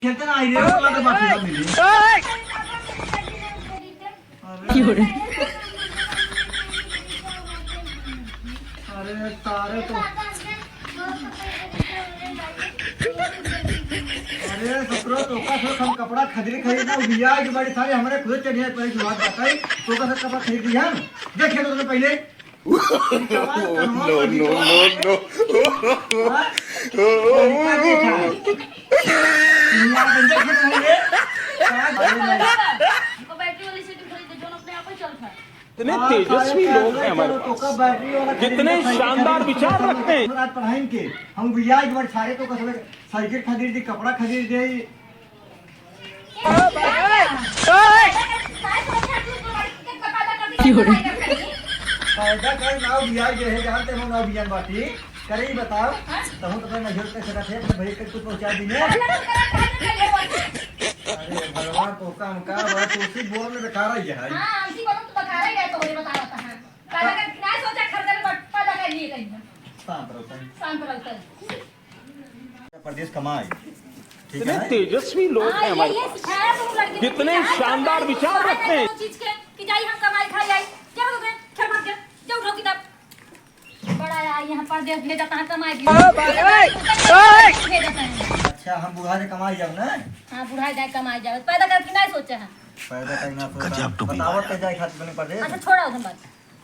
खेलते ना आई रे वाला तो माफी मिली अरे तारे तो अरे सत्रह तो का सब हम कपड़ा खरीदना बिया की बड़ी सारी हमारे खुद चढ़िया पर शुरुआत बताई तो का सब कपड़ा खरीद दिया देखे तो पहले नो नो नो इतने तेजस्वी लोग हैं हमारे पास, कितने शानदार विचार रखते हैं। आज पढ़ाई के हम बिया की बड़ी सारे तो कसम साइकिल खरीद दी कपड़ा खरीद दे फायदा कर नाव बिया जे है जानते हो नाव बियान बाटी करे ही बताओ तो हम तो नजर के सका थे अपने भाई के कुछ पहुंचा दी ने अरे भगवान तो काम का बात तो उसी बोल में बेकार ही है हां उसी बोल तो बेकार ही है तो ये बता रहा है काला का क्या सोचा खरीदने में पैदा कर लिए कहीं शांत रहता प्रदेश कमाई इतने तेजस्वी लोग हैं हमारे पास, कितने शानदार विचार रखते हैं। चीज के कि जाई हम कमाई खाई आई क्या हो गए खेल मत गए जाओ उठाओ किताब बड़ा आई यहां पर देश भेजा कहां कमाई अच्छा हम बुढ़ा से कमाई जाओ ना हां बुढ़ा जाए कमाई जाए पैदा कर कि नहीं सोचा है पैदा करना तो बतावत के जाए खातिर बने पड़े अच्छा छोड़ा उधर बात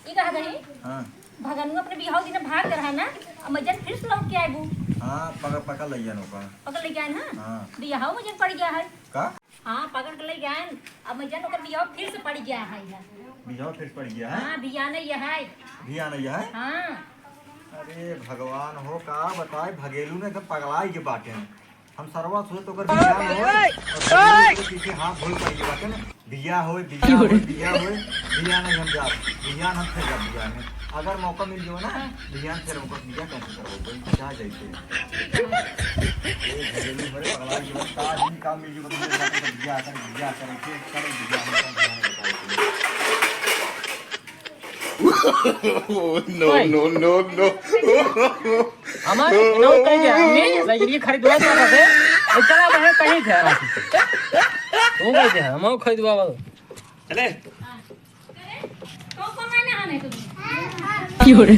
ई कहा गई हां भगनु अपने बिहाव दिन भाग कर है ना अब मजन फिर से लौट के आएबू हां पकड़ ले जानो का पकड़ ले गए ना हां बिहाव मजन पड़ गया है का हां पकड़ के ले गए अब मजन ओकर बिहाव फिर से पड़ गया है बिहाव फिर पड़ गया है हां बिया नहीं है बिया नहीं है हां अरे भगवान हो का बताए भगेलू ने सब पगलाई के बाटे हैं हम सरवा सोच तो कर बिया हो पीछे हाथ धोई पड़ी बाटे ना बिया हो बिया नहीं हम जा बिया हम फिर जा बिया में अगर मौका मिल जाओ ना बिया फिर हमको बिया कैसे करो कोई जा जाइए ये घरेलू बड़े पगलाई के बाद का दिन काम मिल जाओ तो बिया कर के करे बिया नो नो नो नो हमारे नो कहीं गया हमने साइकिल खरीदवा तो थे चला बहन कहीं थे वो गए थे हम खरीदवा चले तो कमाने आने तुम क्यों रे